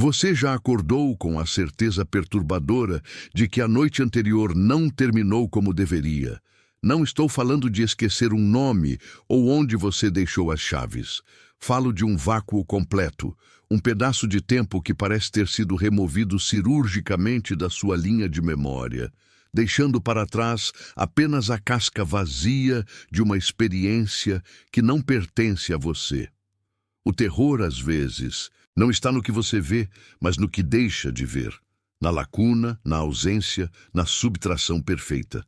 Você já acordou com a certeza perturbadora de que a noite anterior não terminou como deveria. Não estou falando de esquecer um nome ou onde você deixou as chaves. Falo de um vácuo completo, um pedaço de tempo que parece ter sido removido cirurgicamente da sua linha de memória, deixando para trás apenas a casca vazia de uma experiência que não pertence a você. O terror, às vezes, não está no que você vê, mas no que deixa de ver, na lacuna, na ausência, na subtração perfeita.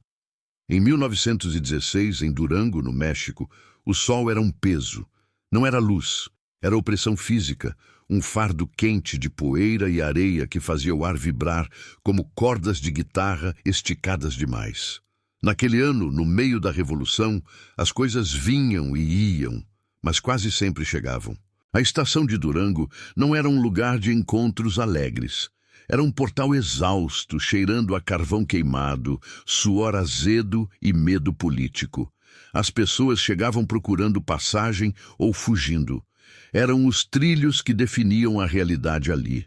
Em 1916, em Durango, no México, o sol era um peso. Não era luz, era opressão física, um fardo quente de poeira e areia que fazia o ar vibrar como cordas de guitarra esticadas demais. Naquele ano, no meio da Revolução, as coisas vinham e iam, mas quase sempre chegavam. A estação de Durango não era um lugar de encontros alegres. Era um portal exausto, cheirando a carvão queimado, suor azedo e medo político. As pessoas chegavam procurando passagem ou fugindo. Eram os trilhos que definiam a realidade ali.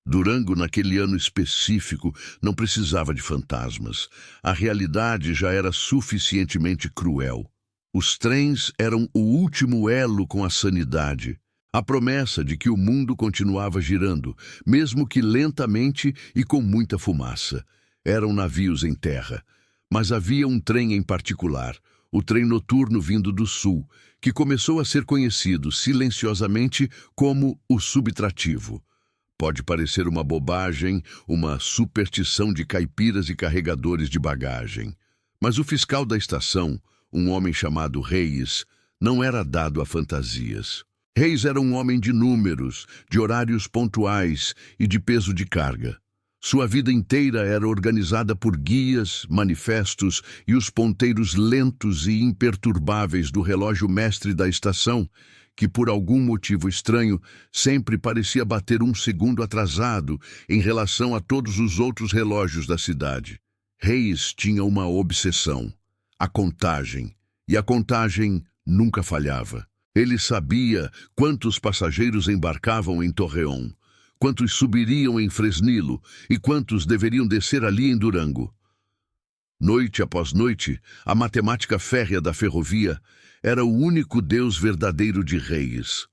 Durango, naquele ano específico, não precisava de fantasmas. A realidade já era suficientemente cruel. Os trens eram o último elo com a sanidade. A promessa de que o mundo continuava girando, mesmo que lentamente e com muita fumaça. Eram navios em terra. Mas havia um trem em particular, o trem noturno vindo do sul, que começou a ser conhecido silenciosamente como o subtrativo. Pode parecer uma bobagem, uma superstição de caipiras e carregadores de bagagem. Mas o fiscal da estação, um homem chamado Reis, não era dado a fantasias. Reis era um homem de números, de horários pontuais e de peso de carga. Sua vida inteira era organizada por guias, manifestos e os ponteiros lentos e imperturbáveis do relógio mestre da estação, que por algum motivo estranho sempre parecia bater um segundo atrasado em relação a todos os outros relógios da cidade. Reis tinha uma obsessão, a contagem, e a contagem nunca falhava. Ele sabia quantos passageiros embarcavam em Torreón, quantos subiriam em Fresnillo e quantos deveriam descer ali em Durango. Noite após noite, a matemática férrea da ferrovia era o único Deus verdadeiro de Reis.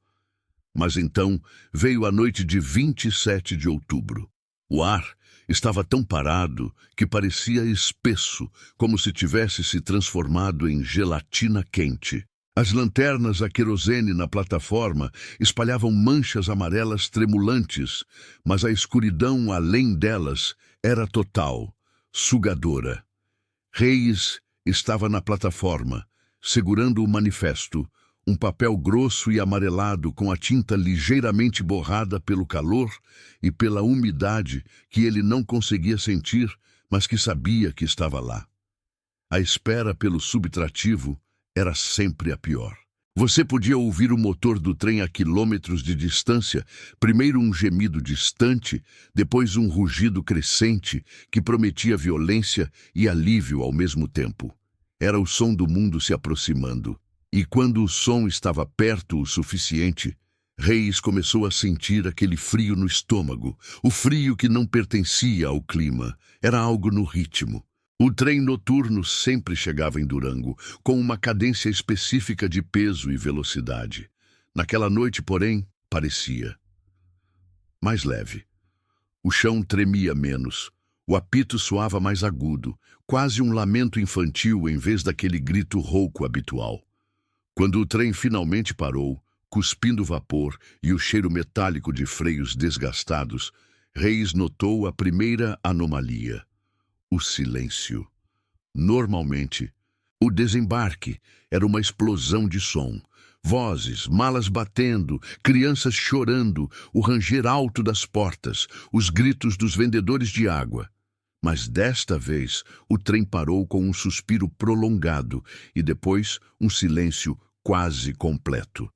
Mas então veio a noite de 27 de outubro. O ar estava tão parado que parecia espesso, como se tivesse se transformado em gelatina quente. As lanternas a querosene na plataforma espalhavam manchas amarelas tremulantes, mas a escuridão além delas era total, sugadora. Reis estava na plataforma, segurando o manifesto, um papel grosso e amarelado com a tinta ligeiramente borrada pelo calor e pela umidade que ele não conseguia sentir, mas que sabia que estava lá. A espera pelo subtrativo era sempre a pior. Você podia ouvir o motor do trem a quilômetros de distância, primeiro um gemido distante, depois um rugido crescente que prometia violência e alívio ao mesmo tempo. Era o som do mundo se aproximando. E quando o som estava perto o suficiente, Reis começou a sentir aquele frio no estômago, o frio que não pertencia ao clima, era algo no ritmo. O trem noturno sempre chegava em Durango, com uma cadência específica de peso e velocidade. Naquela noite, porém, parecia mais leve. O chão tremia menos, o apito soava mais agudo, quase um lamento infantil em vez daquele grito rouco habitual. Quando o trem finalmente parou, cuspindo vapor e o cheiro metálico de freios desgastados, Reis notou a primeira anomalia. O silêncio. Normalmente, o desembarque era uma explosão de som. Vozes, malas batendo, crianças chorando, o ranger alto das portas, os gritos dos vendedores de água. Mas desta vez, o trem parou com um suspiro prolongado e depois um silêncio quase completo.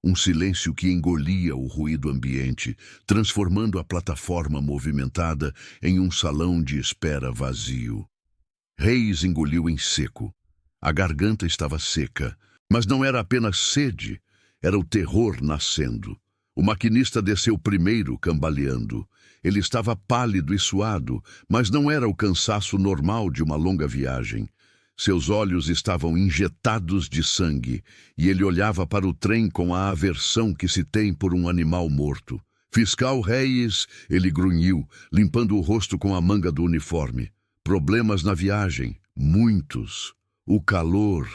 Um silêncio que engolia o ruído ambiente, transformando a plataforma movimentada em um salão de espera vazio. Reis engoliu em seco. A garganta estava seca, mas não era apenas sede, era o terror nascendo. O maquinista desceu primeiro, cambaleando. Ele estava pálido e suado, mas não era o cansaço normal de uma longa viagem. Seus olhos estavam injetados de sangue, e ele olhava para o trem com a aversão que se tem por um animal morto. Fiscal Reyes, ele grunhiu, limpando o rosto com a manga do uniforme. Problemas na viagem, muitos. O calor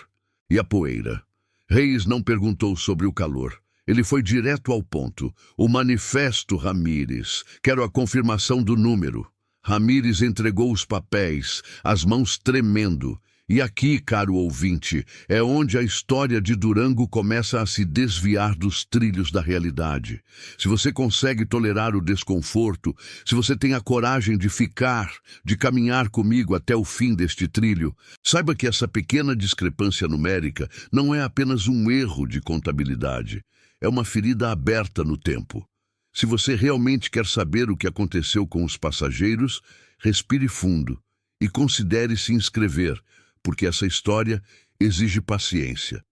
e a poeira. Reyes não perguntou sobre o calor. Ele foi direto ao ponto. O manifesto, Ramírez. Quero a confirmação do número. Ramírez entregou os papéis, as mãos tremendo. E aqui, caro ouvinte, é onde a história de Durango começa a se desviar dos trilhos da realidade. Se você consegue tolerar o desconforto, se você tem a coragem de ficar, de caminhar comigo até o fim deste trilho, saiba que essa pequena discrepância numérica não é apenas um erro de contabilidade. É uma ferida aberta no tempo. Se você realmente quer saber o que aconteceu com os passageiros, respire fundo e considere se inscrever, porque essa história exige paciência.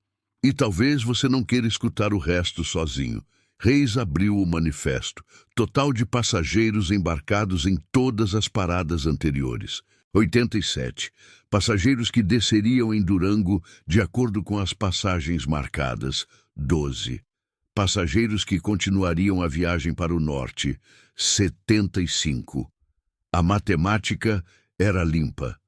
E talvez você não queira escutar o resto sozinho. Reis abriu o manifesto. Total de passageiros embarcados em todas as paradas anteriores. 87. Passageiros que desceriam em Durango de acordo com as passagens marcadas. 12. Passageiros que continuariam a viagem para o norte. 75. A matemática era limpa.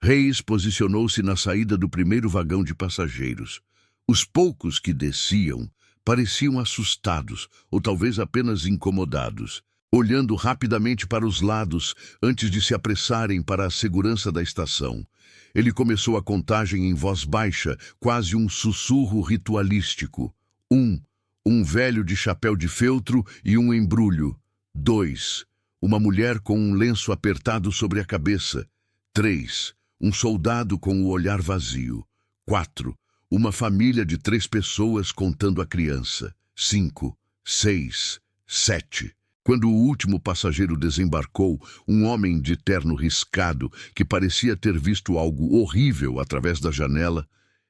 Reis posicionou-se na saída do primeiro vagão de passageiros. Os poucos que desciam pareciam assustados, ou talvez apenas incomodados, olhando rapidamente para os lados antes de se apressarem para a segurança da estação. Ele começou a contagem em voz baixa, quase um sussurro ritualístico. 1. Um velho de chapéu de feltro e um embrulho. 2. Uma mulher com um lenço apertado sobre a cabeça. 3. Um soldado com o olhar vazio. 4. Uma família de 3 pessoas contando a criança. 5, 6, 7. Quando o último passageiro desembarcou, um homem de terno riscado, que parecia ter visto algo horrível através da janela,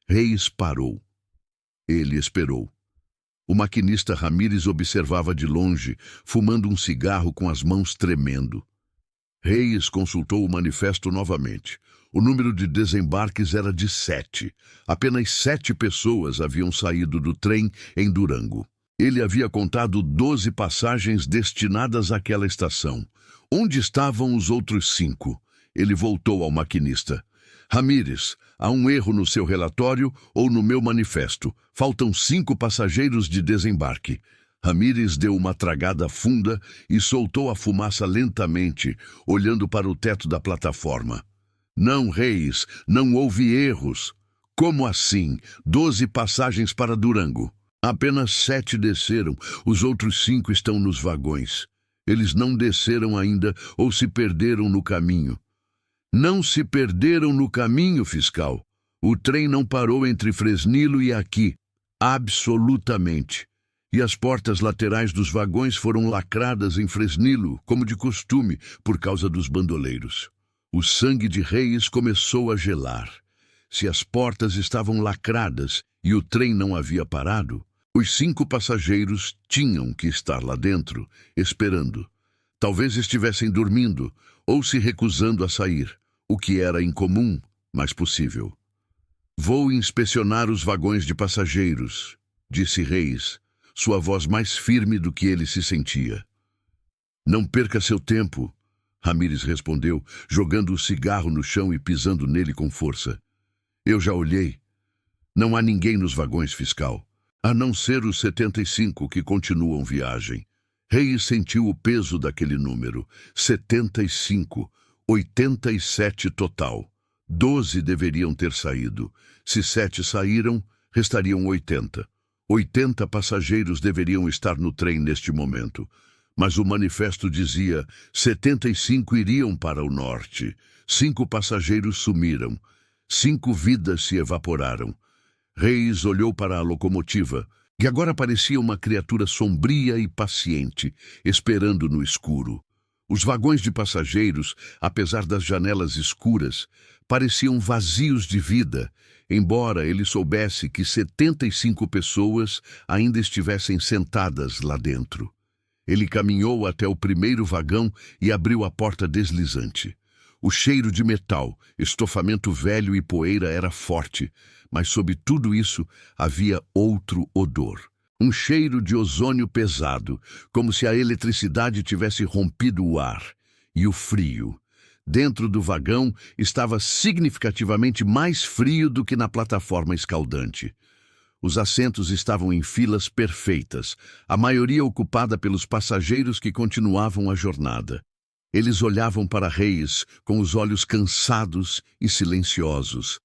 Reis parou. Ele esperou. O maquinista Ramírez observava de longe, fumando um cigarro com as mãos tremendo. Reis consultou o manifesto novamente. O número de desembarques era de 7. Apenas 7 pessoas haviam saído do trem em Durango. Ele havia contado 12 passagens destinadas àquela estação. Onde estavam os outros 5? Ele voltou ao maquinista. Ramírez, há um erro no seu relatório ou no meu manifesto. Faltam 5 passageiros de desembarque. Ramírez deu uma tragada funda e soltou a fumaça lentamente, olhando para o teto da plataforma. Não, Reis, não houve erros. Como assim? 12 passagens para Durango. Apenas 7 desceram, os outros 5 estão nos vagões. Eles não desceram ainda ou se perderam no caminho. Não se perderam no caminho, fiscal. O trem não parou entre Fresnillo e aqui. Absolutamente. E as portas laterais dos vagões foram lacradas em Fresnillo, como de costume, por causa dos bandoleiros. O sangue de Reis começou a gelar. Se as portas estavam lacradas e o trem não havia parado, os 5 passageiros tinham que estar lá dentro, esperando. Talvez estivessem dormindo ou se recusando a sair, o que era incomum, mas possível. Vou inspecionar os vagões de passageiros, disse Reis, sua voz mais firme do que ele se sentia. Não perca seu tempo, Ramírez respondeu, jogando o cigarro no chão e pisando nele com força. Eu já olhei. Não há ninguém nos vagões, fiscal, a não ser os 75 que continuam viagem. Reis sentiu o peso daquele número. 75, 87 total. 12 deveriam ter saído. Se 7 saíram, restariam 80. 80 passageiros deveriam estar no trem neste momento. Mas o manifesto dizia 75 iriam para o norte. 5 passageiros sumiram. 5 vidas se evaporaram. Reis olhou para a locomotiva, que agora parecia uma criatura sombria e paciente, esperando no escuro. Os vagões de passageiros, apesar das janelas escuras, pareciam vazios de vida, embora ele soubesse que 75 pessoas ainda estivessem sentadas lá dentro. Ele caminhou até o primeiro vagão e abriu a porta deslizante. O cheiro de metal, estofamento velho e poeira era forte, mas sob tudo isso havia outro odor. Um cheiro de ozônio pesado, como se a eletricidade tivesse rompido o ar. E o frio. Dentro do vagão estava significativamente mais frio do que na plataforma escaldante. Os assentos estavam em filas perfeitas, a maioria ocupada pelos passageiros que continuavam a jornada. Eles olhavam para Reis com os olhos cansados e silenciosos.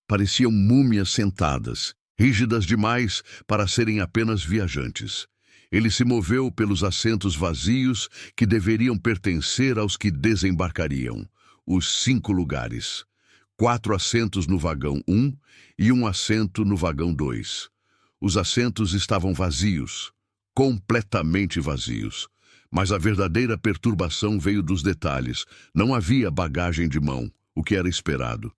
Pareciam múmias sentadas, rígidas demais para serem apenas viajantes. Ele se moveu pelos assentos vazios que deveriam pertencer aos que desembarcariam, os 5 lugares. 4 assentos no vagão 1 e 1 assento no vagão 2. Os assentos estavam vazios, completamente vazios. Mas a verdadeira perturbação veio dos detalhes. Não havia bagagem de mão, o que era esperado.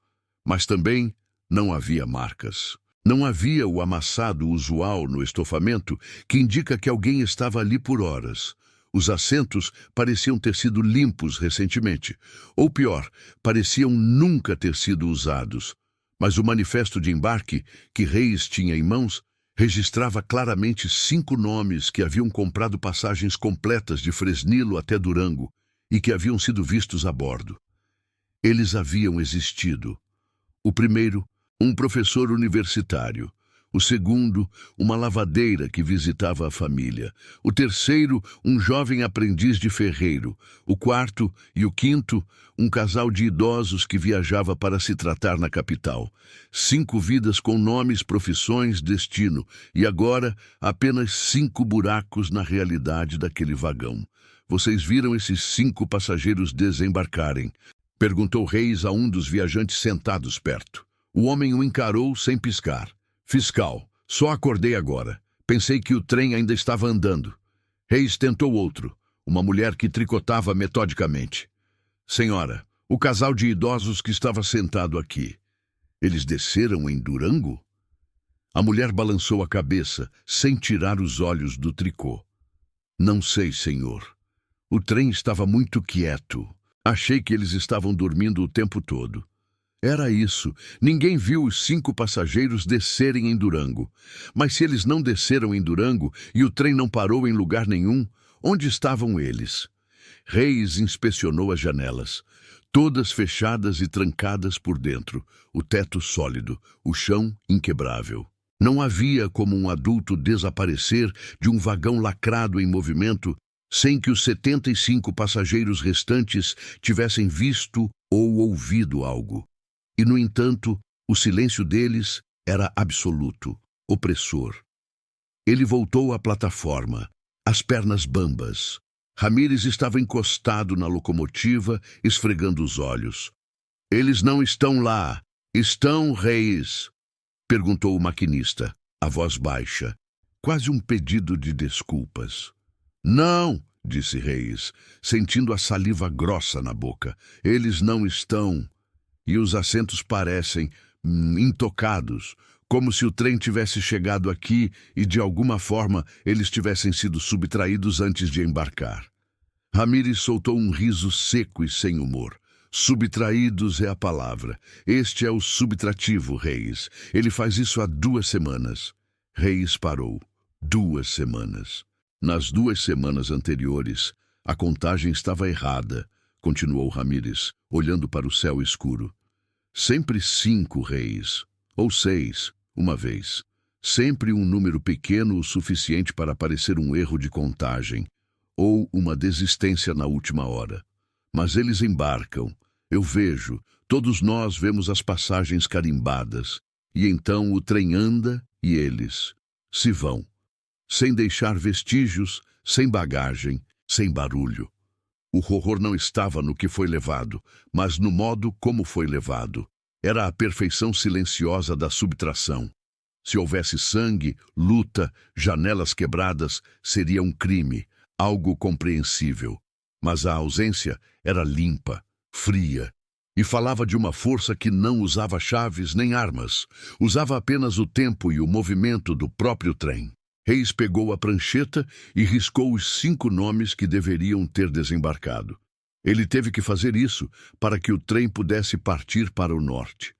Mas também não havia marcas. Não havia o amassado usual no estofamento que indica que alguém estava ali por horas. Os assentos pareciam ter sido limpos recentemente. Ou pior, pareciam nunca ter sido usados. Mas o manifesto de embarque, que Reis tinha em mãos, registrava claramente 5 nomes que haviam comprado passagens completas de Fresnillo até Durango e que haviam sido vistos a bordo. Eles haviam existido. O primeiro, um professor universitário. O segundo, uma lavadeira que visitava a família. O terceiro, um jovem aprendiz de ferreiro. O quarto e o quinto, um casal de idosos que viajava para se tratar na capital. 5 vidas com nomes, profissões, destino. E agora, apenas 5 buracos na realidade daquele vagão. Vocês viram esses 5 passageiros desembarcarem? Perguntou Reis a um dos viajantes sentados perto. O homem o encarou sem piscar. Fiscal, só acordei agora. Pensei que o trem ainda estava andando. Reis tentou outro, uma mulher que tricotava metodicamente. Senhora, o casal de idosos que estava sentado aqui. Eles desceram em Durango? A mulher balançou a cabeça, sem tirar os olhos do tricô. Não sei, senhor. O trem estava muito quieto. Achei que eles estavam dormindo o tempo todo. Era isso. Ninguém viu os 5 passageiros descerem em Durango. Mas se eles não desceram em Durango e o trem não parou em lugar nenhum, onde estavam eles? Reis inspecionou as janelas, todas fechadas e trancadas por dentro, o teto sólido, o chão inquebrável. Não havia como um adulto desaparecer de um vagão lacrado em movimento sem que os 75 passageiros restantes tivessem visto ou ouvido algo. E, no entanto, o silêncio deles era absoluto, opressor. Ele voltou à plataforma, as pernas bambas. Ramírez estava encostado na locomotiva, esfregando os olhos. Eles não estão lá. Estão, Reis? Perguntou o maquinista, a voz baixa, quase um pedido de desculpas. Não, disse Reis, sentindo a saliva grossa na boca. Eles não estão. E os assentos parecem intocados, como se o trem tivesse chegado aqui e, de alguma forma, eles tivessem sido subtraídos antes de embarcar. Ramírez soltou um riso seco e sem humor. Subtraídos é a palavra. Este é o subtrativo, Reis. Ele faz isso há 2 semanas. Reis parou. 2 semanas. Nas 2 semanas anteriores, a contagem estava errada, continuou Ramírez, olhando para o céu escuro. Sempre 5, Reis. Ou 6, uma vez. Sempre um número pequeno o suficiente para parecer um erro de contagem, ou uma desistência na última hora. Mas eles embarcam. Eu vejo, todos nós vemos as passagens carimbadas, e então o trem anda e eles se vão, sem deixar vestígios, sem bagagem, sem barulho. O horror não estava no que foi levado, mas no modo como foi levado. Era a perfeição silenciosa da subtração. Se houvesse sangue, luta, janelas quebradas, seria um crime, algo compreensível. Mas a ausência era limpa, fria, e falava de uma força que não usava chaves nem armas, usava apenas o tempo e o movimento do próprio trem. Reis pegou a prancheta e riscou os 5 nomes que deveriam ter desembarcado. Ele teve que fazer isso para que o trem pudesse partir para o norte.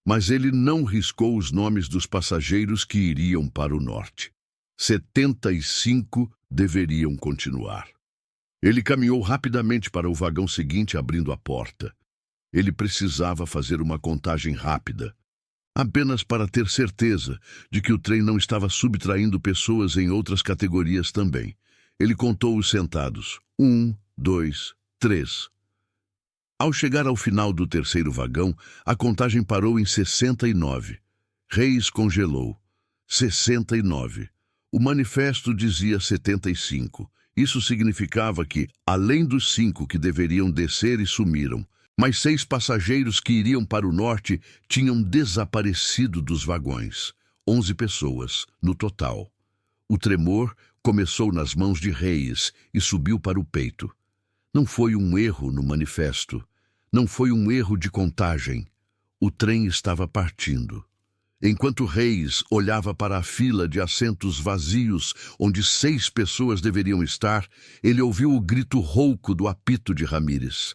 Mas ele não riscou os nomes dos passageiros que iriam para o norte. 75 deveriam continuar. Ele caminhou rapidamente para o vagão seguinte, abrindo a porta. Ele precisava fazer uma contagem rápida, apenas para ter certeza de que o trem não estava subtraindo pessoas em outras categorias também. Ele contou os sentados. 1, 2, 3. Ao chegar ao final do terceiro vagão, a contagem parou em 69. Reis congelou. 69. O manifesto dizia 75. Isso significava que, além dos 5 que deveriam descer e sumiram, mais 6 passageiros que iriam para o norte tinham desaparecido dos vagões. 11 pessoas, no total. O tremor começou nas mãos de Reis e subiu para o peito. Não foi um erro no manifesto. Não foi um erro de contagem. O trem estava partindo. Enquanto Reis olhava para a fila de assentos vazios onde 6 pessoas deveriam estar, ele ouviu o grito rouco do apito de Ramírez.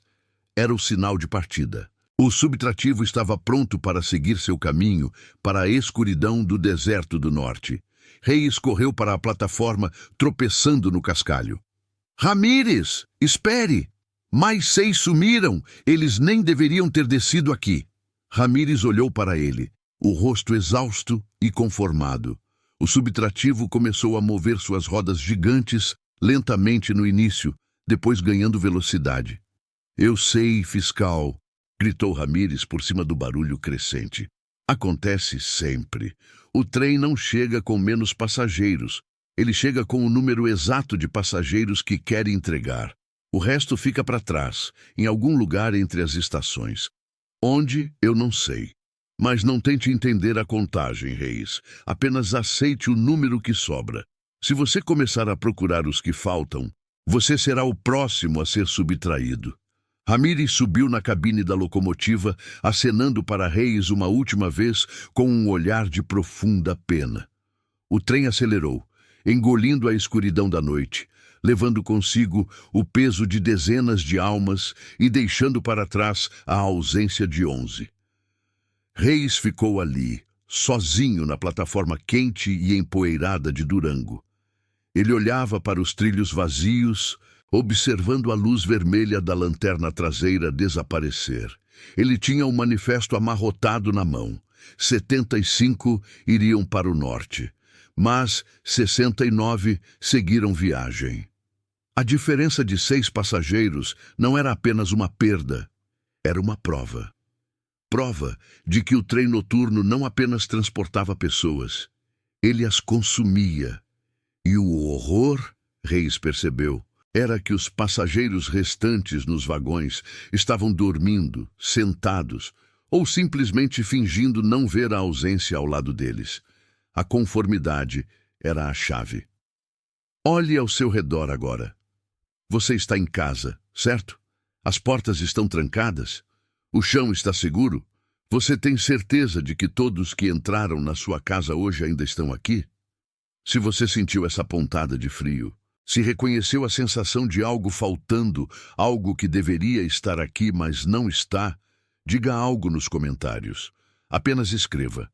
Era o sinal de partida. O subtrativo estava pronto para seguir seu caminho para a escuridão do deserto do norte. Reis correu para a plataforma, tropeçando no cascalho. Ramírez, espere! Mais 6 sumiram, eles nem deveriam ter descido aqui. Ramírez olhou para ele, o rosto exausto e conformado. O subtrativo começou a mover suas rodas gigantes lentamente no início, depois ganhando velocidade. Eu sei, fiscal, gritou Ramírez por cima do barulho crescente. Acontece sempre. O trem não chega com menos passageiros. Ele chega com o número exato de passageiros que quer entregar. O resto fica para trás, em algum lugar entre as estações. Onde, eu não sei. Mas não tente entender a contagem, Reis. Apenas aceite o número que sobra. Se você começar a procurar os que faltam, você será o próximo a ser subtraído. Ramírez subiu na cabine da locomotiva, acenando para Reis uma última vez com um olhar de profunda pena. O trem acelerou, engolindo a escuridão da noite, levando consigo o peso de dezenas de almas e deixando para trás a ausência de 11. Reis ficou ali, sozinho na plataforma quente e empoeirada de Durango. Ele olhava para os trilhos vazios, observando a luz vermelha da lanterna traseira desaparecer. Ele tinha um manifesto amarrotado na mão. 75 iriam para o norte, mas 69 seguiram viagem. A diferença de 6 passageiros não era apenas uma perda, era uma prova. Prova de que o trem noturno não apenas transportava pessoas, ele as consumia. E o horror, Reis percebeu, era que os passageiros restantes nos vagões estavam dormindo, sentados, ou simplesmente fingindo não ver a ausência ao lado deles. A conformidade era a chave. Olhe ao seu redor agora. Você está em casa, certo? As portas estão trancadas? O chão está seguro? Você tem certeza de que todos que entraram na sua casa hoje ainda estão aqui? Se você sentiu essa pontada de frio, se reconheceu a sensação de algo faltando, algo que deveria estar aqui, mas não está, diga algo nos comentários. Apenas escreva: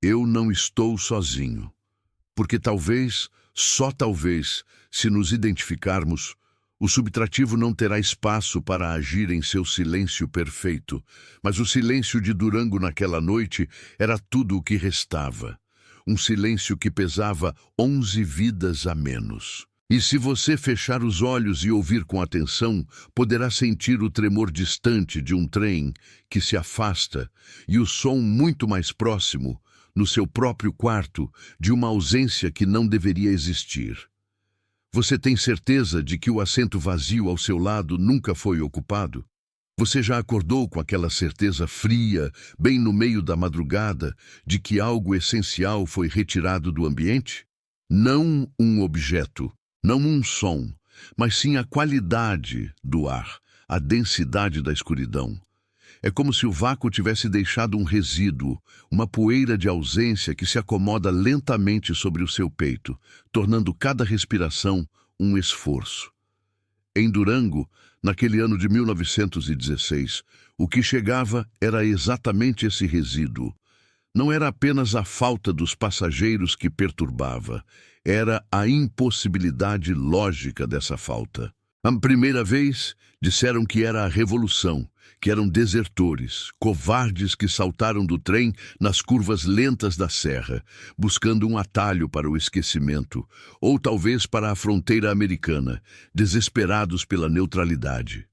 eu não estou sozinho. Porque talvez, só talvez, se nos identificarmos, o subtrativo não terá espaço para agir em seu silêncio perfeito, mas o silêncio de Durango naquela noite era tudo o que restava. Um silêncio que pesava 11 vidas a menos. E se você fechar os olhos e ouvir com atenção, poderá sentir o tremor distante de um trem que se afasta e o som muito mais próximo, no seu próprio quarto, de uma ausência que não deveria existir. Você tem certeza de que o assento vazio ao seu lado nunca foi ocupado? Você já acordou com aquela certeza fria, bem no meio da madrugada, de que algo essencial foi retirado do ambiente? Não um objeto, não um som, mas sim a qualidade do ar, a densidade da escuridão. É como se o vácuo tivesse deixado um resíduo, uma poeira de ausência que se acomoda lentamente sobre o seu peito, tornando cada respiração um esforço. Em Durango, naquele ano de 1916, o que chegava era exatamente esse resíduo. Não era apenas a falta dos passageiros que perturbava, era a impossibilidade lógica dessa falta. A primeira vez, disseram que era a revolução, que eram desertores, covardes que saltaram do trem nas curvas lentas da serra, buscando um atalho para o esquecimento, ou talvez para a fronteira americana, desesperados pela neutralidade.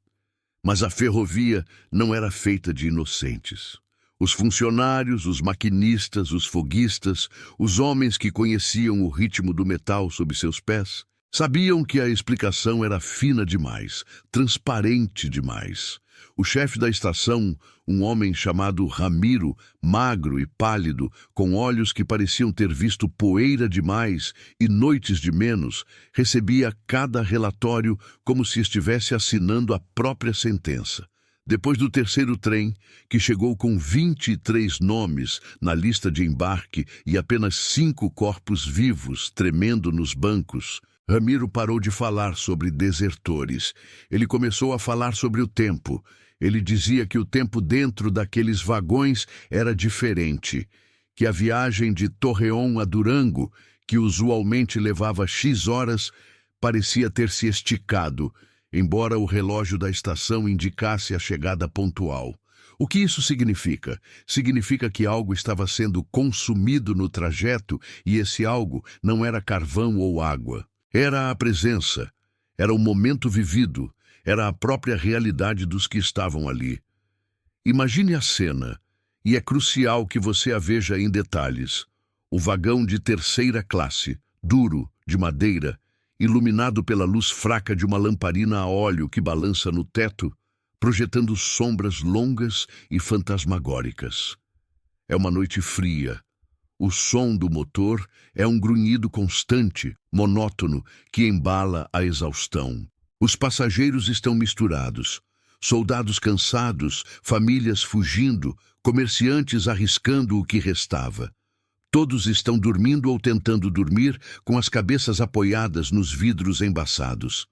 Mas a ferrovia não era feita de inocentes. Os funcionários, os maquinistas, os foguistas, os homens que conheciam o ritmo do metal sob seus pés, sabiam que a explicação era fina demais, transparente demais. O chefe da estação, um homem chamado Ramiro, magro e pálido, com olhos que pareciam ter visto poeira demais e noites de menos, recebia cada relatório como se estivesse assinando a própria sentença. Depois do terceiro trem, que chegou com 23 nomes na lista de embarque e apenas 5 corpos vivos tremendo nos bancos, Ramiro parou de falar sobre desertores. Ele começou a falar sobre o tempo. Ele dizia que o tempo dentro daqueles vagões era diferente, que a viagem de Torreón a Durango, que usualmente levava X horas, parecia ter se esticado, embora o relógio da estação indicasse a chegada pontual. O que isso significa? Significa que algo estava sendo consumido no trajeto e esse algo não era carvão ou água. Era a presença, era o momento vivido, era a própria realidade dos que estavam ali. Imagine a cena, e é crucial que você a veja em detalhes. O vagão de terceira classe, duro, de madeira, iluminado pela luz fraca de uma lamparina a óleo que balança no teto, projetando sombras longas e fantasmagóricas. É uma noite fria. O som do motor é um grunhido constante, monótono, que embala a exaustão. Os passageiros estão misturados. Soldados cansados, famílias fugindo, comerciantes arriscando o que restava. Todos estão dormindo ou tentando dormir, com as cabeças apoiadas nos vidros embaçados.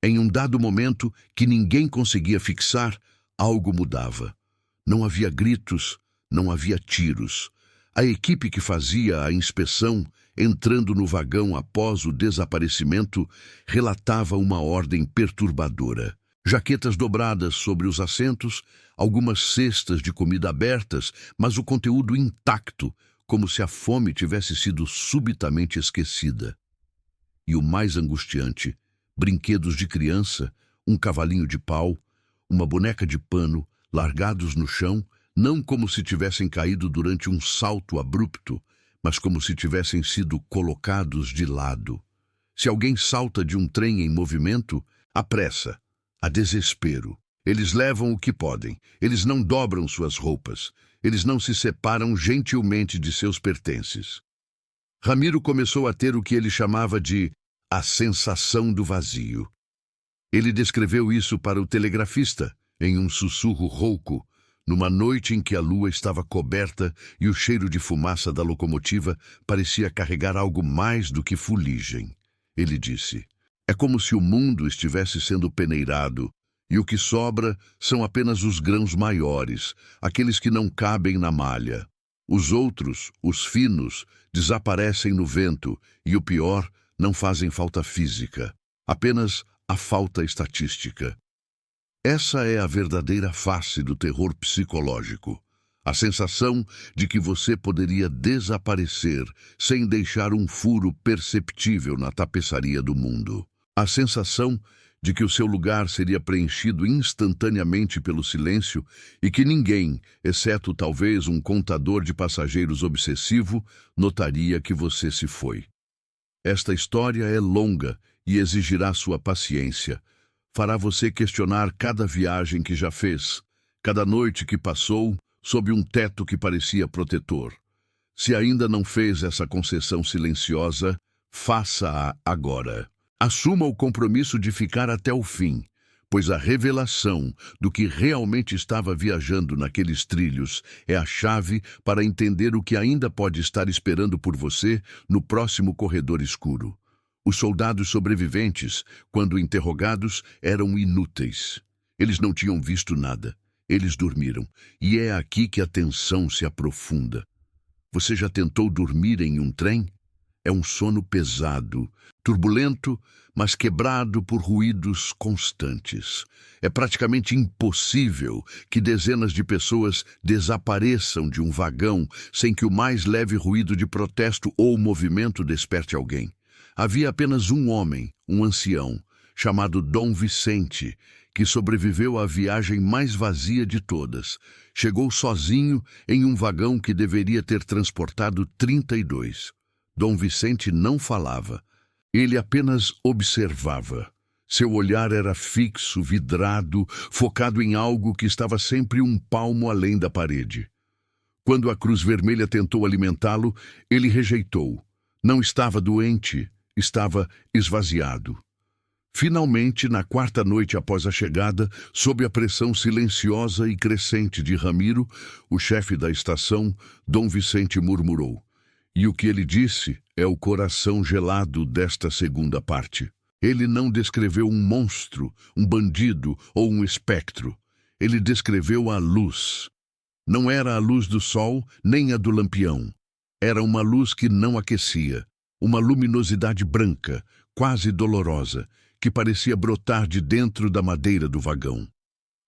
Em um dado momento que ninguém conseguia fixar, algo mudava. Não havia gritos, não havia tiros. A equipe que fazia a inspeção, entrando no vagão após o desaparecimento, relatava uma ordem perturbadora. Jaquetas dobradas sobre os assentos, algumas cestas de comida abertas, mas o conteúdo intacto, como se a fome tivesse sido subitamente esquecida. E o mais angustiante, brinquedos de criança, um cavalinho de pau, uma boneca de pano, largados no chão, não como se tivessem caído durante um salto abrupto, mas como se tivessem sido colocados de lado. Se alguém salta de um trem em movimento, há pressa, há desespero. Eles levam o que podem, eles não dobram suas roupas, eles não se separam gentilmente de seus pertences. Ramiro começou a ter o que ele chamava de a sensação do vazio. Ele descreveu isso para o telegrafista, em um sussurro rouco, numa noite em que a lua estava coberta e o cheiro de fumaça da locomotiva parecia carregar algo mais do que fuligem. Ele disse, é como se o mundo estivesse sendo peneirado, e o que sobra são apenas os grãos maiores, aqueles que não cabem na malha. Os outros, os finos, desaparecem no vento, e o pior, não fazem falta física, apenas a falta estatística. Essa é a verdadeira face do terror psicológico. A sensação de que você poderia desaparecer sem deixar um furo perceptível na tapeçaria do mundo. A sensação de que o seu lugar seria preenchido instantaneamente pelo silêncio e que ninguém, exceto talvez um contador de passageiros obsessivo, notaria que você se foi. Esta história é longa e exigirá sua paciência. Fará você questionar cada viagem que já fez, cada noite que passou sob um teto que parecia protetor. Se ainda não fez essa concessão silenciosa, faça-a agora. Assuma o compromisso de ficar até o fim, pois a revelação do que realmente estava viajando naqueles trilhos é a chave para entender o que ainda pode estar esperando por você no próximo corredor escuro. Os soldados sobreviventes, quando interrogados, eram inúteis. Eles não tinham visto nada. Eles dormiram. E é aqui que a tensão se aprofunda. Você já tentou dormir em um trem? É um sono pesado, turbulento, mas quebrado por ruídos constantes. É praticamente impossível que dezenas de pessoas desapareçam de um vagão sem que o mais leve ruído de protesto ou movimento desperte alguém. Havia apenas um homem, um ancião, chamado Dom Vicente, que sobreviveu à viagem mais vazia de todas. Chegou sozinho em um vagão que deveria ter transportado 32. Dom Vicente não falava. Ele apenas observava. Seu olhar era fixo, vidrado, focado em algo que estava sempre um palmo além da parede. Quando a Cruz Vermelha tentou alimentá-lo, ele rejeitou. Não estava doente, estava esvaziado. Finalmente, na quarta noite após a chegada, sob a pressão silenciosa e crescente de Ramiro, o chefe da estação, Dom Vicente murmurou. E o que ele disse é o coração gelado desta segunda parte. Ele não descreveu um monstro, um bandido ou um espectro. Ele descreveu a luz. Não era a luz do sol, nem a do lampião. Era uma luz que não aquecia, uma luminosidade branca, quase dolorosa, que parecia brotar de dentro da madeira do vagão.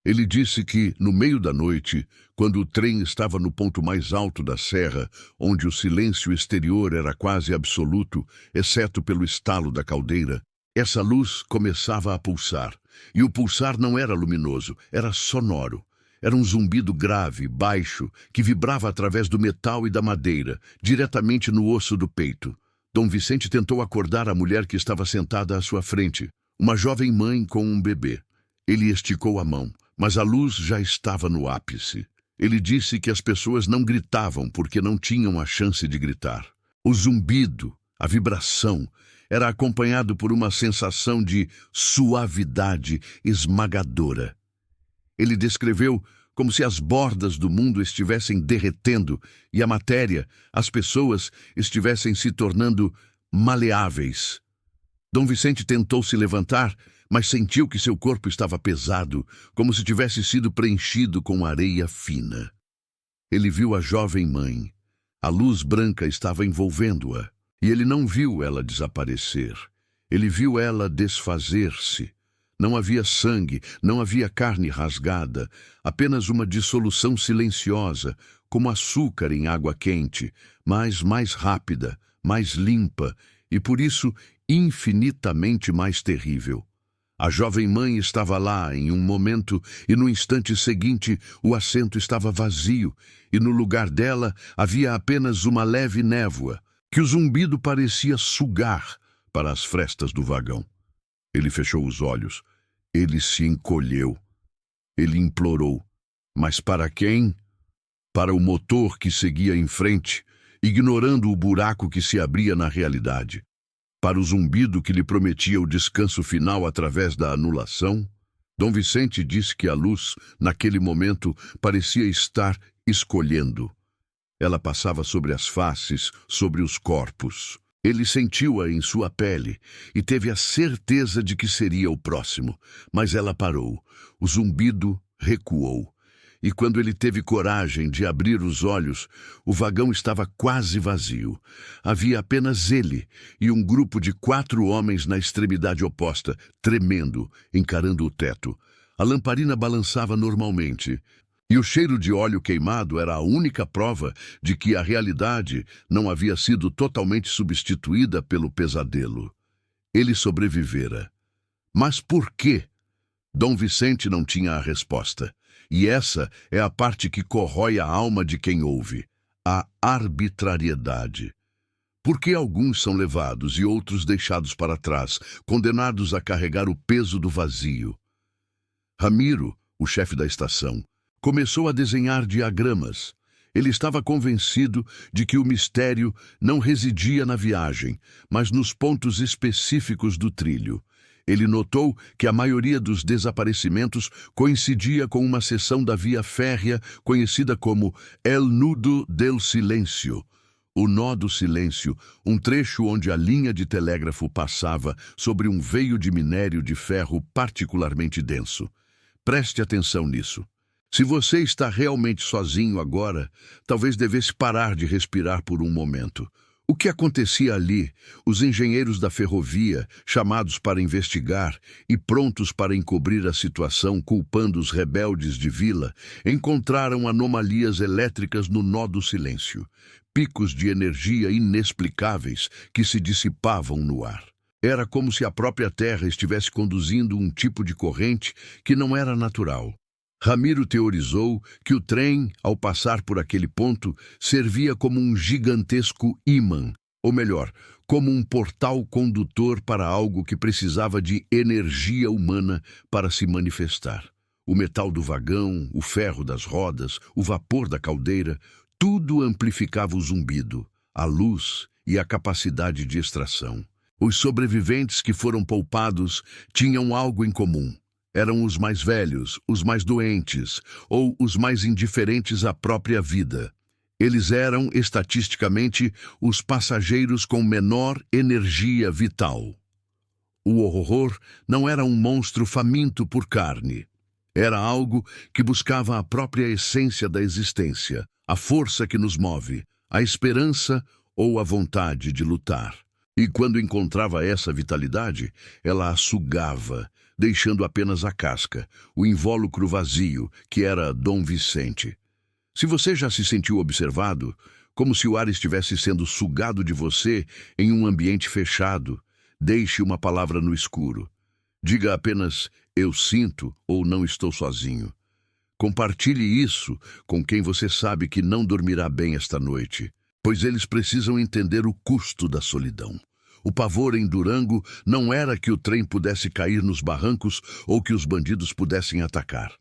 Ele disse que, no meio da noite, quando o trem estava no ponto mais alto da serra, onde o silêncio exterior era quase absoluto, exceto pelo estalo da caldeira, essa luz começava a pulsar. E o pulsar não era luminoso, era sonoro. Era um zumbido grave, baixo, que vibrava através do metal e da madeira, diretamente no osso do peito. Dom Vicente tentou acordar a mulher que estava sentada à sua frente, uma jovem mãe com um bebê. Ele esticou a mão, mas a luz já estava no ápice. Ele disse que as pessoas não gritavam porque não tinham a chance de gritar. O zumbido, a vibração, era acompanhado por uma sensação de suavidade esmagadora. Ele descreveu como se as bordas do mundo estivessem derretendo e a matéria, as pessoas, estivessem se tornando maleáveis. Dom Vicente tentou se levantar, mas sentiu que seu corpo estava pesado, como se tivesse sido preenchido com areia fina. Ele viu a jovem mãe. A luz branca estava envolvendo-a, e ele não viu ela desaparecer. Ele viu ela desfazer-se. Não havia sangue, não havia carne rasgada, apenas uma dissolução silenciosa, como açúcar em água quente, mas mais rápida, mais limpa, e por isso infinitamente mais terrível. A jovem mãe estava lá em um momento e no instante seguinte o assento estava vazio e no lugar dela havia apenas uma leve névoa que o zumbido parecia sugar para as frestas do vagão. Ele fechou os olhos. Ele se encolheu. Ele implorou. Mas para quem? Para o motor que seguia em frente, ignorando o buraco que se abria na realidade. Para o zumbido que lhe prometia o descanso final através da anulação. Dom Vicente disse que a luz, naquele momento, parecia estar escolhendo. Ela passava sobre as faces, sobre os corpos. Ele sentiu-a em sua pele e teve a certeza de que seria o próximo. Mas ela parou. O zumbido recuou. E quando ele teve coragem de abrir os olhos, o vagão estava quase vazio. Havia apenas ele e um grupo de 4 homens na extremidade oposta, tremendo, encarando o teto. A lamparina balançava normalmente. E o cheiro de óleo queimado era a única prova de que a realidade não havia sido totalmente substituída pelo pesadelo. Ele sobrevivera. Mas por quê? Dom Vicente não tinha a resposta. E essa é a parte que corrói a alma de quem ouve. A arbitrariedade. Por que alguns são levados e outros deixados para trás, condenados a carregar o peso do vazio? Ramiro, o chefe da estação, começou a desenhar diagramas. Ele estava convencido de que o mistério não residia na viagem, mas nos pontos específicos do trilho. Ele notou que a maioria dos desaparecimentos coincidia com uma seção da via férrea conhecida como El Nudo del Silêncio, o Nó do Silêncio, um trecho onde a linha de telégrafo passava sobre um veio de minério de ferro particularmente denso. Preste atenção nisso. Se você está realmente sozinho agora, talvez devesse parar de respirar por um momento. O que acontecia ali? Os engenheiros da ferrovia, chamados para investigar e prontos para encobrir a situação culpando os rebeldes de vila, encontraram anomalias elétricas no Nó do Silêncio, picos de energia inexplicáveis que se dissipavam no ar. Era como se a própria Terra estivesse conduzindo um tipo de corrente que não era natural. Ramiro teorizou que o trem, ao passar por aquele ponto, servia como um gigantesco ímã, ou melhor, como um portal condutor para algo que precisava de energia humana para se manifestar. O metal do vagão, o ferro das rodas, o vapor da caldeira, tudo amplificava o zumbido, a luz e a capacidade de extração. Os sobreviventes que foram poupados tinham algo em comum. Eram os mais velhos, os mais doentes ou os mais indiferentes à própria vida. Eles eram, estatisticamente, os passageiros com menor energia vital. O horror não era um monstro faminto por carne. Era algo que buscava a própria essência da existência, a força que nos move, a esperança ou a vontade de lutar. E quando encontrava essa vitalidade, ela a sugava, deixando apenas a casca, o invólucro vazio, que era Dom Vicente. Se você já se sentiu observado, como se o ar estivesse sendo sugado de você em um ambiente fechado, deixe uma palavra no escuro. Diga apenas, eu sinto ou não estou sozinho. Compartilhe isso com quem você sabe que não dormirá bem esta noite, pois eles precisam entender o custo da solidão. O pavor em Durango não era que o trem pudesse cair nos barrancos ou que os bandidos pudessem atacar.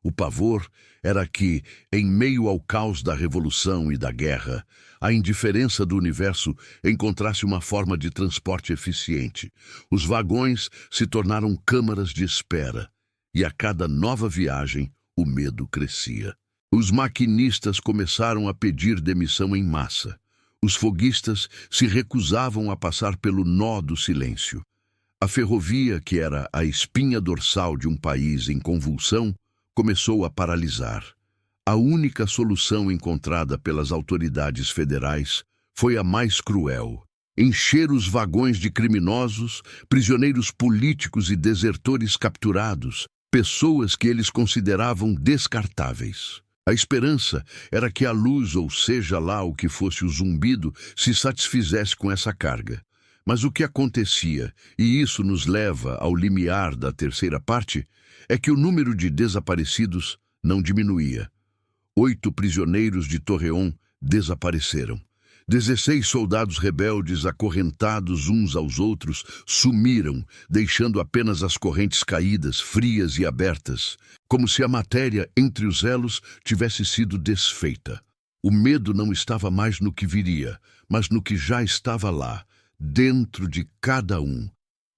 O pavor era que, em meio ao caos da revolução e da guerra, a indiferença do universo encontrasse uma forma de transporte eficiente. Os vagões se tornaram câmaras de espera, e a cada nova viagem o medo crescia. Os maquinistas começaram a pedir demissão em massa. Os foguistas se recusavam a passar pelo Nó do Silêncio. A ferrovia, que era a espinha dorsal de um país em convulsão, começou a paralisar. A única solução encontrada pelas autoridades federais foi a mais cruel: encher os vagões de criminosos, prisioneiros políticos e desertores capturados, pessoas que eles consideravam descartáveis. A esperança era que a luz, ou seja lá o que fosse o zumbido, se satisfizesse com essa carga. Mas o que acontecia, e isso nos leva ao limiar da terceira parte, é que o número de desaparecidos não diminuía. 8 prisioneiros de Torreón desapareceram. 16 soldados rebeldes acorrentados uns aos outros sumiram, deixando apenas as correntes caídas, frias e abertas, como se a matéria entre os elos tivesse sido desfeita. O medo não estava mais no que viria, mas no que já estava lá, dentro de cada um,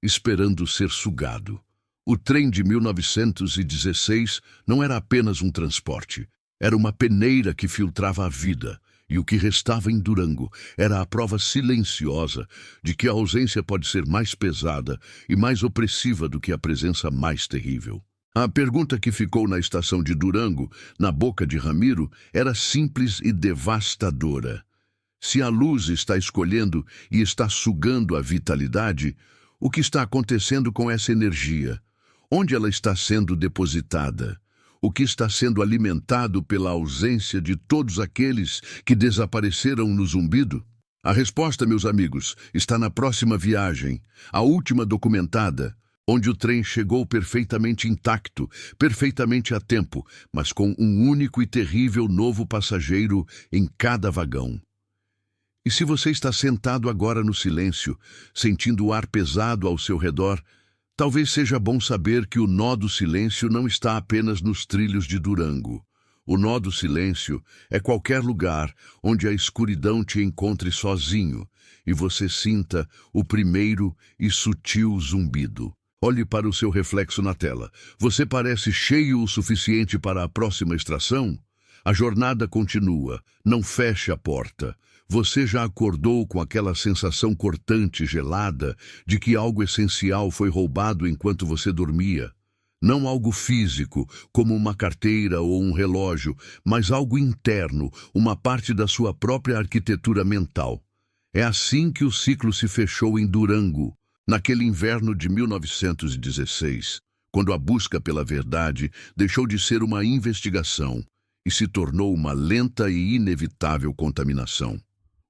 esperando ser sugado. O trem de 1916 não era apenas um transporte, era uma peneira que filtrava a vida. E o que restava em Durango era a prova silenciosa de que a ausência pode ser mais pesada e mais opressiva do que a presença mais terrível. A pergunta que ficou na estação de Durango, na boca de Ramiro, era simples e devastadora. Se a luz está escolhendo e está sugando a vitalidade, o que está acontecendo com essa energia? Onde ela está sendo depositada? O que está sendo alimentado pela ausência de todos aqueles que desapareceram no zumbido? A resposta, meus amigos, está na próxima viagem, a última documentada, onde o trem chegou perfeitamente intacto, perfeitamente a tempo, mas com um único e terrível novo passageiro em cada vagão. E se você está sentado agora no silêncio, sentindo o ar pesado ao seu redor, talvez seja bom saber que o Nó do Silêncio não está apenas nos trilhos de Durango. O nó do silêncio é qualquer lugar onde a escuridão te encontre sozinho e você sinta o primeiro e sutil zumbido. Olhe para o seu reflexo na tela. Você parece cheio o suficiente para a próxima extração? A jornada continua. Não feche a porta. Você já acordou com aquela sensação cortante, gelada, de que algo essencial foi roubado enquanto você dormia? Não algo físico, como uma carteira ou um relógio, mas algo interno, uma parte da sua própria arquitetura mental. É assim que o ciclo se fechou em Durango, naquele inverno de 1916, quando a busca pela verdade deixou de ser uma investigação e se tornou uma lenta e inevitável contaminação.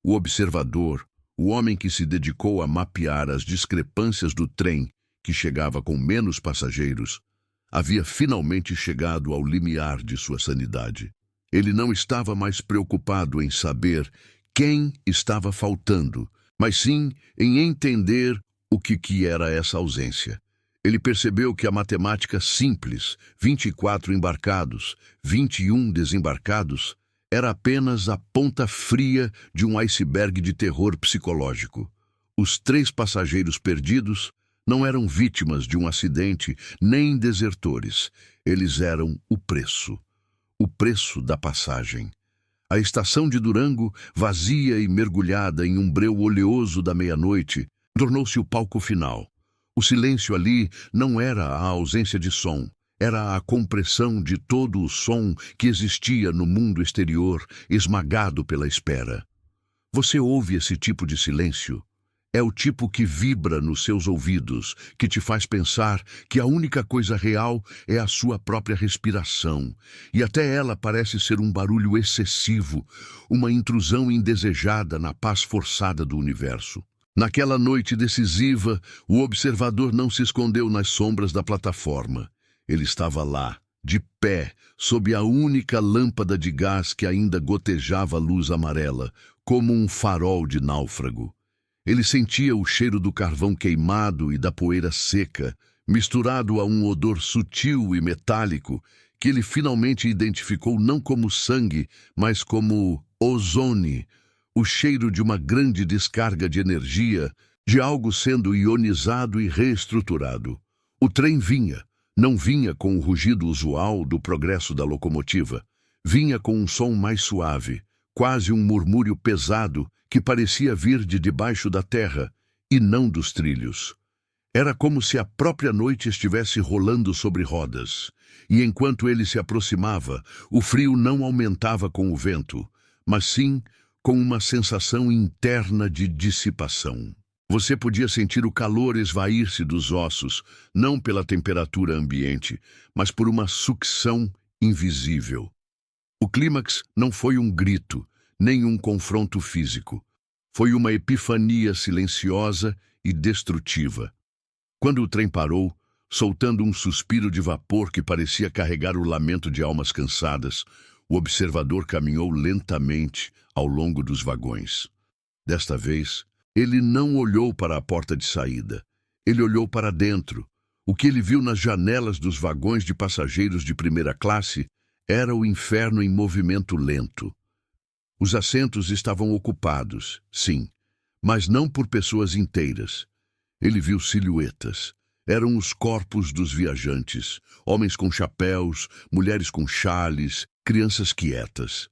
O observador, o homem que se dedicou a mapear as discrepâncias do trem, que chegava com menos passageiros, havia finalmente chegado ao limiar de sua sanidade. Ele não estava mais preocupado em saber quem estava faltando, mas sim em entender o que era essa ausência. Ele percebeu que a matemática simples, 24 embarcados, 21 desembarcados, era apenas a ponta fria de um iceberg de terror psicológico. Os 3 passageiros perdidos não eram vítimas de um acidente nem desertores. Eles eram o preço da passagem. A estação de Durango, vazia e mergulhada em um breu oleoso da meia-noite, tornou-se o palco final. O silêncio ali não era a ausência de som, era a compressão de todo o som que existia no mundo exterior, esmagado pela espera. Você ouve esse tipo de silêncio? É o tipo que vibra nos seus ouvidos, que te faz pensar que a única coisa real é a sua própria respiração, e até ela parece ser um barulho excessivo, uma intrusão indesejada na paz forçada do universo. Naquela noite decisiva, o observador não se escondeu nas sombras da plataforma. Ele estava lá, de pé, sob a única lâmpada de gás que ainda gotejava luz amarela, como um farol de náufrago. Ele sentia o cheiro do carvão queimado e da poeira seca, misturado a um odor sutil e metálico, que ele finalmente identificou não como sangue, mas como ozone, o cheiro de uma grande descarga de energia, de algo sendo ionizado e reestruturado. O trem vinha, não vinha com o rugido usual do progresso da locomotiva, vinha com um som mais suave, quase um murmúrio pesado que parecia vir de debaixo da terra e não dos trilhos. Era como se a própria noite estivesse rolando sobre rodas, e enquanto ele se aproximava, o frio não aumentava com o vento, mas sim com uma sensação interna de dissipação. Você podia sentir o calor esvair-se dos ossos, não pela temperatura ambiente, mas por uma sucção invisível. O clímax não foi um grito, nem um confronto físico. Foi uma epifania silenciosa e destrutiva. Quando o trem parou, soltando um suspiro de vapor que parecia carregar o lamento de almas cansadas, o observador caminhou lentamente ao longo dos vagões. Desta vez, ele não olhou para a porta de saída. Ele olhou para dentro. O que ele viu nas janelas dos vagões de passageiros de primeira classe era o inferno em movimento lento. Os assentos estavam ocupados, sim, mas não por pessoas inteiras. Ele viu silhuetas. Eram os corpos dos viajantes, homens com chapéus, mulheres com xales, crianças quietas.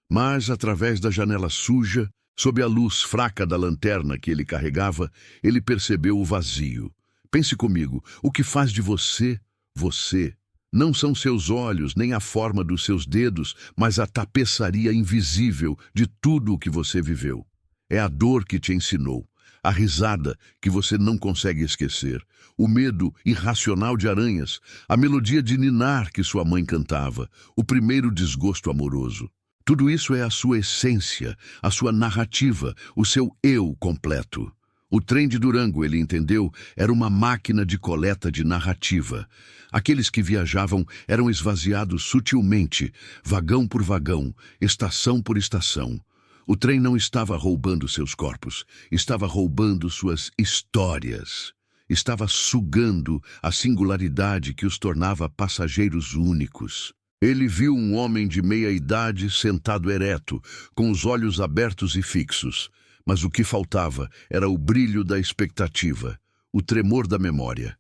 Mas, através da janela suja, sob a luz fraca da lanterna que ele carregava, ele percebeu o vazio. Pense comigo, o que faz de você, você? Não são seus olhos, nem a forma dos seus dedos, mas a tapeçaria invisível de tudo o que você viveu. É a dor que te ensinou, a risada que você não consegue esquecer, o medo irracional de aranhas, a melodia de ninar que sua mãe cantava, o primeiro desgosto amoroso. Tudo isso é a sua essência, a sua narrativa, o seu eu completo. O trem de Durango, ele entendeu, era uma máquina de coleta de narrativa. Aqueles que viajavam eram esvaziados sutilmente, vagão por vagão, estação por estação. O trem não estava roubando seus corpos, estava roubando suas histórias. Estava sugando a singularidade que os tornava passageiros únicos. Ele viu um homem de meia-idade sentado ereto, com os olhos abertos e fixos. Mas o que faltava era o brilho da expectativa, o tremor da memória.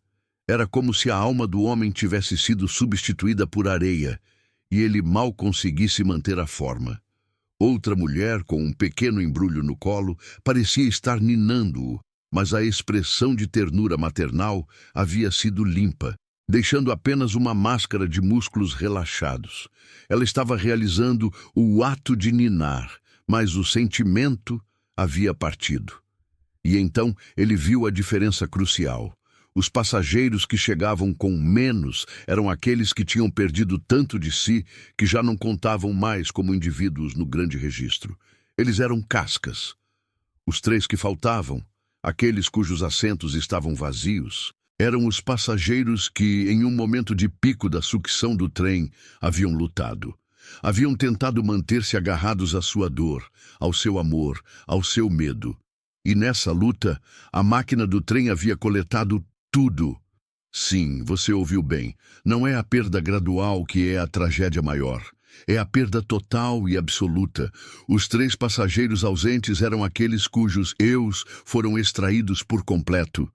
Era como se a alma do homem tivesse sido substituída por areia, e ele mal conseguisse manter a forma. Outra mulher, com um pequeno embrulho no colo, parecia estar ninando-o, mas a expressão de ternura maternal havia sido limpa, deixando apenas uma máscara de músculos relaxados. Ela estava realizando o ato de ninar, mas o sentimento havia partido. E então ele viu a diferença crucial. Os passageiros que chegavam com menos eram aqueles que tinham perdido tanto de si que já não contavam mais como indivíduos no grande registro. Eles eram cascas. Os 3 que faltavam, aqueles cujos assentos estavam vazios, eram os passageiros que, em um momento de pico da sucção do trem, haviam lutado. Haviam tentado manter-se agarrados à sua dor, ao seu amor, ao seu medo. E nessa luta, a máquina do trem havia coletado tudo. Sim, você ouviu bem. Não é a perda gradual que é a tragédia maior. É a perda total e absoluta. Os 3 passageiros ausentes eram aqueles cujos eus foram extraídos por completo,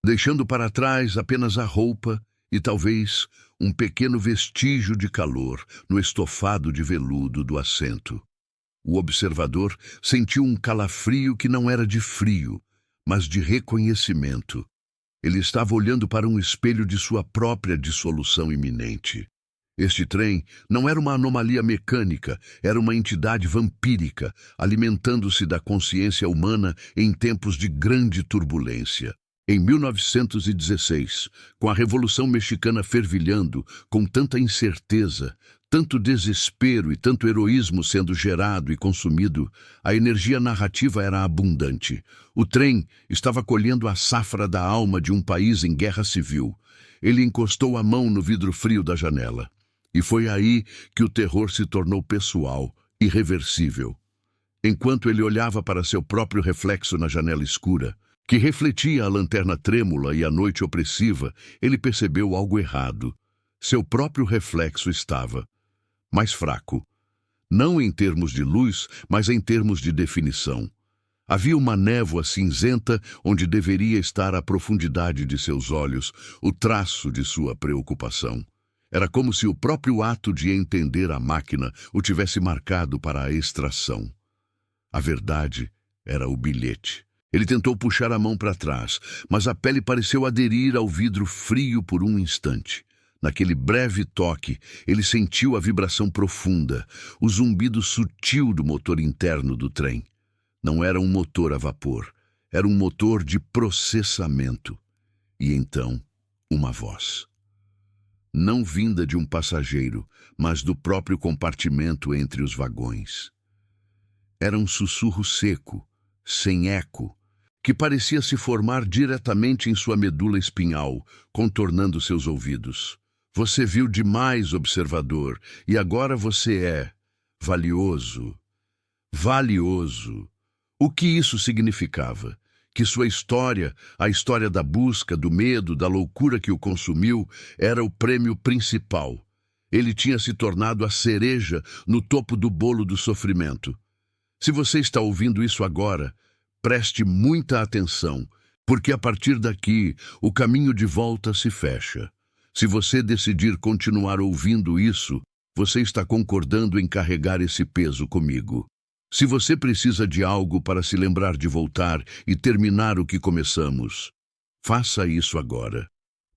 deixando para trás apenas a roupa e talvez um pequeno vestígio de calor no estofado de veludo do assento. O observador sentiu um calafrio que não era de frio, mas de reconhecimento. Ele estava olhando para um espelho de sua própria dissolução iminente. Este trem não era uma anomalia mecânica, era uma entidade vampírica, alimentando-se da consciência humana em tempos de grande turbulência. Em 1916, com a Revolução Mexicana fervilhando, com tanta incerteza, tanto desespero e tanto heroísmo sendo gerado e consumido, a energia narrativa era abundante. O trem estava colhendo a safra da alma de um país em guerra civil. Ele encostou a mão no vidro frio da janela. E foi aí que o terror se tornou pessoal, irreversível. Enquanto ele olhava para seu próprio reflexo na janela escura, que refletia a lanterna trêmula e a noite opressiva, ele percebeu algo errado. Seu próprio reflexo estava mais fraco. Não em termos de luz, mas em termos de definição. Havia uma névoa cinzenta onde deveria estar a profundidade de seus olhos, o traço de sua preocupação. Era como se o próprio ato de entender a máquina o tivesse marcado para a extração. A verdade era o bilhete. Ele tentou puxar a mão para trás, mas a pele pareceu aderir ao vidro frio por um instante. Naquele breve toque, ele sentiu a vibração profunda, o zumbido sutil do motor interno do trem. Não era um motor a vapor, era um motor de processamento. E então, uma voz. Não vinda de um passageiro, mas do próprio compartimento entre os vagões. Era um sussurro seco, sem eco, que parecia se formar diretamente em sua medula espinhal, contornando seus ouvidos. Você viu demais, observador, e agora você é valioso. Valioso. O que isso significava? Que sua história, a história da busca, do medo, da loucura que o consumiu, era o prêmio principal. Ele tinha se tornado a cereja no topo do bolo do sofrimento. Se você está ouvindo isso agora, preste muita atenção, porque a partir daqui o caminho de volta se fecha. Se você decidir continuar ouvindo isso, você está concordando em carregar esse peso comigo. Se você precisa de algo para se lembrar de voltar e terminar o que começamos, faça isso agora,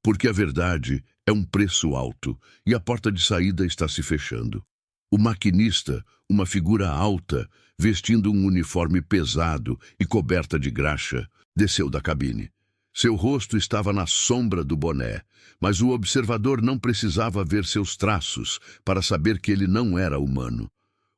porque a verdade é um preço alto e a porta de saída está se fechando. O maquinista, uma figura alta, vestindo um uniforme pesado e coberta de graxa, desceu da cabine. Seu rosto estava na sombra do boné, mas o observador não precisava ver seus traços para saber que ele não era humano.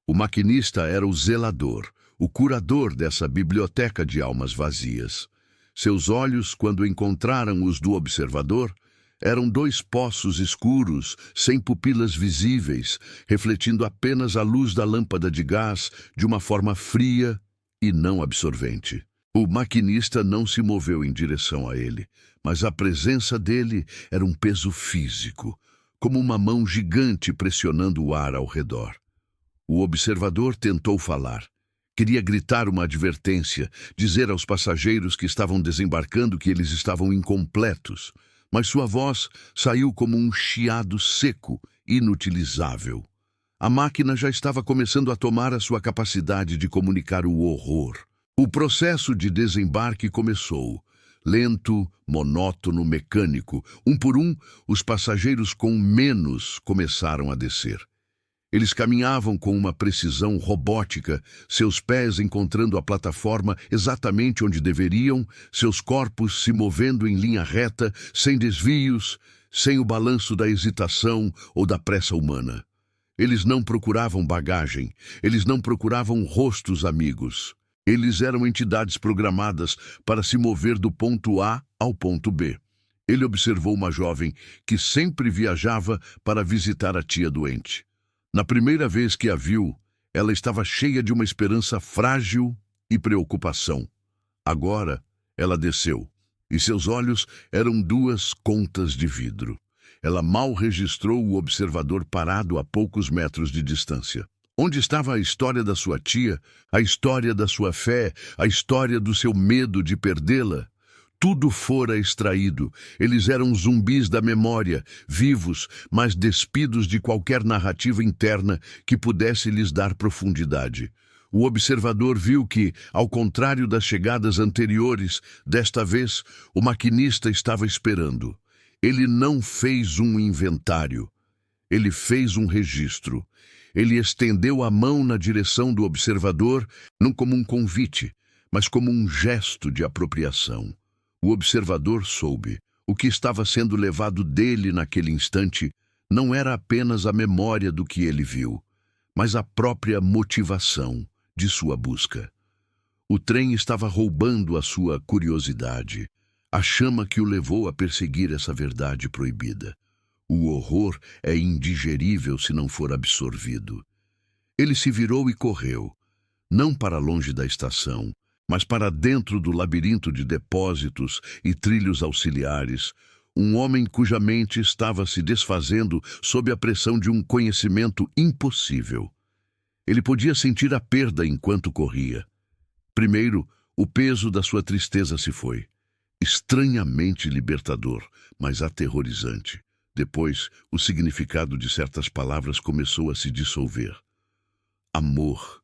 O maquinista era o zelador, o curador dessa biblioteca de almas vazias. Seus olhos, quando encontraram os do observador, eram 2 poços escuros, sem pupilas visíveis, refletindo apenas a luz da lâmpada de gás de uma forma fria e não absorvente. O maquinista não se moveu em direção a ele, mas a presença dele era um peso físico, como uma mão gigante pressionando o ar ao redor. O observador tentou falar. Queria gritar uma advertência, dizer aos passageiros que estavam desembarcando que eles estavam incompletos, mas sua voz saiu como um chiado seco, inutilizável. A máquina já estava começando a tomar a sua capacidade de comunicar o horror. O processo de desembarque começou. Lento, monótono, mecânico. Um por um, os passageiros com menos começaram a descer. Eles caminhavam com uma precisão robótica, seus pés encontrando a plataforma exatamente onde deveriam, seus corpos se movendo em linha reta, sem desvios, sem o balanço da hesitação ou da pressa humana. Eles não procuravam bagagem, eles não procuravam rostos amigos. Eles eram entidades programadas para se mover do ponto A ao ponto B. Ele observou uma jovem que sempre viajava para visitar a tia doente. Na primeira vez que a viu, ela estava cheia de uma esperança frágil e preocupação. Agora, ela desceu, e seus olhos eram duas contas de vidro. Ela mal registrou o observador parado a poucos metros de distância. Onde estava a história da sua tia, a história da sua fé, a história do seu medo de perdê-la? Tudo fora extraído. Eles eram zumbis da memória, vivos, mas despidos de qualquer narrativa interna que pudesse lhes dar profundidade. O observador viu que, ao contrário das chegadas anteriores, desta vez, o maquinista estava esperando. Ele não fez um inventário. Ele fez um registro. Ele estendeu a mão na direção do observador, não como um convite, mas como um gesto de apropriação. O observador soube. O que estava sendo levado dele naquele instante não era apenas a memória do que ele viu, mas a própria motivação de sua busca. O trem estava roubando a sua curiosidade, a chama que o levou a perseguir essa verdade proibida. O horror é indigerível se não for absorvido. Ele se virou e correu, não para longe da estação, mas para dentro do labirinto de depósitos e trilhos auxiliares, um homem cuja mente estava se desfazendo sob a pressão de um conhecimento impossível. Ele podia sentir a perda enquanto corria. Primeiro, o peso da sua tristeza se foi. Estranhamente libertador, mas aterrorizante. Depois, o significado de certas palavras começou a se dissolver. Amor.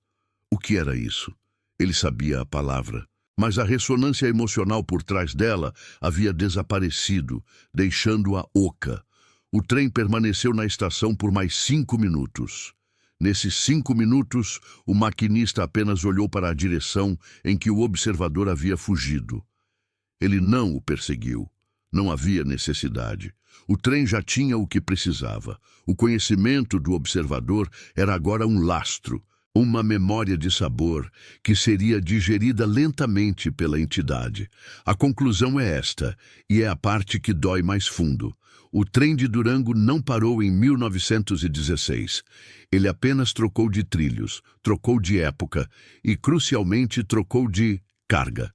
O que era isso? Ele sabia a palavra, mas a ressonância emocional por trás dela havia desaparecido, deixando-a oca. O trem permaneceu na estação por mais 5 minutos. Nesses 5 minutos, o maquinista apenas olhou para a direção em que o observador havia fugido. Ele não o perseguiu. Não havia necessidade. O trem já tinha o que precisava. O conhecimento do observador era agora um lastro, uma memória de sabor que seria digerida lentamente pela entidade. A conclusão é esta, e é a parte que dói mais fundo. O trem de Durango não parou em 1916. Ele apenas trocou de trilhos, trocou de época e, crucialmente, trocou de carga.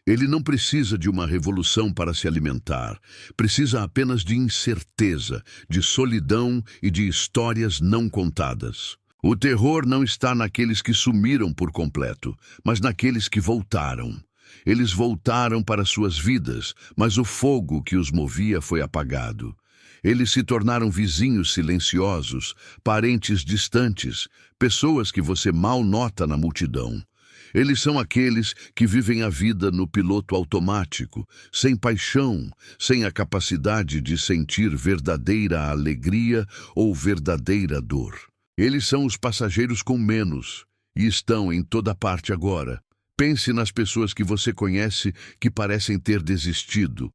Ele não precisa de uma revolução para se alimentar. Precisa apenas de incerteza, de solidão e de histórias não contadas. O terror não está naqueles que sumiram por completo, mas naqueles que voltaram. Eles voltaram para suas vidas, mas o fogo que os movia foi apagado. Eles se tornaram vizinhos silenciosos, parentes distantes, pessoas que você mal nota na multidão. Eles são aqueles que vivem a vida no piloto automático, sem paixão, sem a capacidade de sentir verdadeira alegria ou verdadeira dor. Eles são os passageiros com menos e estão em toda parte agora. Pense nas pessoas que você conhece que parecem ter desistido.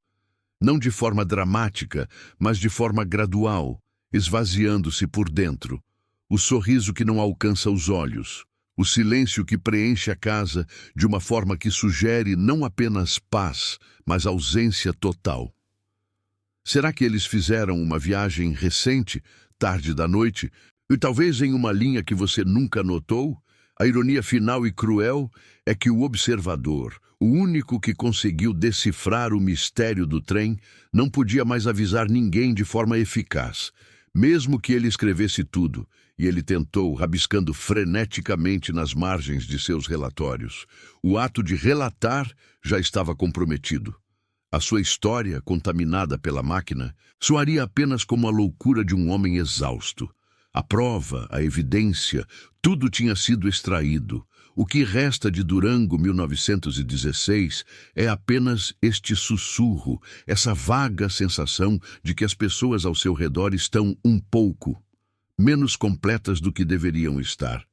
Não de forma dramática, mas de forma gradual, esvaziando-se por dentro. O sorriso que não alcança os olhos. O silêncio que preenche a casa de uma forma que sugere não apenas paz, mas ausência total. Será que eles fizeram uma viagem recente, tarde da noite, e talvez em uma linha que você nunca notou? A ironia final e cruel é que o observador, o único que conseguiu decifrar o mistério do trem, não podia mais avisar ninguém de forma eficaz. Mesmo que ele escrevesse tudo, e ele tentou, rabiscando freneticamente nas margens de seus relatórios, o ato de relatar já estava comprometido. A sua história, contaminada pela máquina, soaria apenas como a loucura de um homem exausto. A prova, a evidência, tudo tinha sido extraído. O que resta de Durango 1916 é apenas este sussurro, essa vaga sensação de que as pessoas ao seu redor estão um pouco menos completas do que deveriam estar,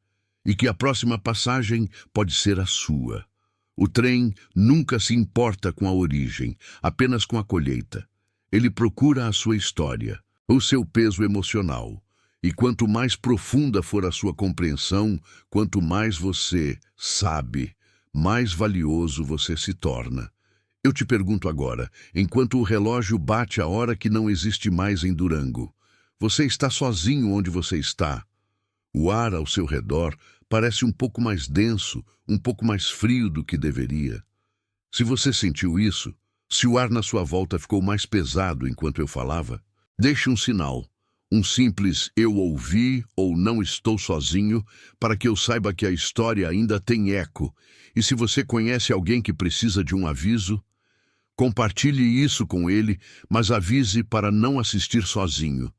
e que a próxima passagem pode ser a sua. O trem nunca se importa com a origem, apenas com a colheita. Ele procura a sua história, o seu peso emocional. E quanto mais profunda for a sua compreensão, quanto mais você sabe, mais valioso você se torna. Eu te pergunto agora, enquanto o relógio bate a hora que não existe mais em Durango, você está sozinho onde você está? O ar ao seu redor parece um pouco mais denso, um pouco mais frio do que deveria. Se você sentiu isso, se o ar na sua volta ficou mais pesado enquanto eu falava, deixe um sinal. Um simples "eu ouvi" ou "não estou sozinho", para que eu saiba que a história ainda tem eco. E se você conhece alguém que precisa de um aviso, compartilhe isso com ele, mas avise para não assistir sozinho.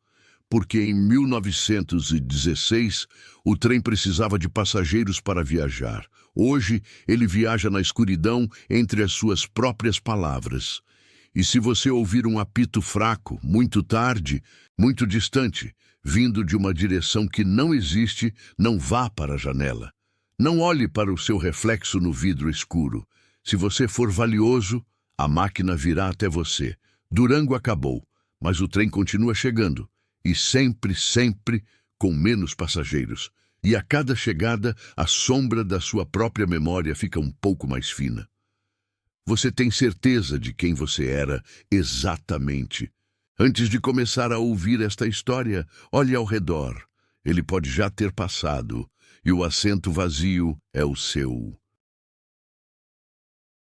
Porque em 1916, o trem precisava de passageiros para viajar. Hoje, ele viaja na escuridão entre as suas próprias palavras. E se você ouvir um apito fraco, muito tarde, muito distante, vindo de uma direção que não existe, não vá para a janela. Não olhe para o seu reflexo no vidro escuro. Se você for valioso, a máquina virá até você. Durango acabou, mas o trem continua chegando. E sempre, sempre com menos passageiros. E a cada chegada, a sombra da sua própria memória fica um pouco mais fina. Você tem certeza de quem você era exatamente. Antes de começar a ouvir esta história, olhe ao redor. Ele pode já ter passado, e o assento vazio é o seu.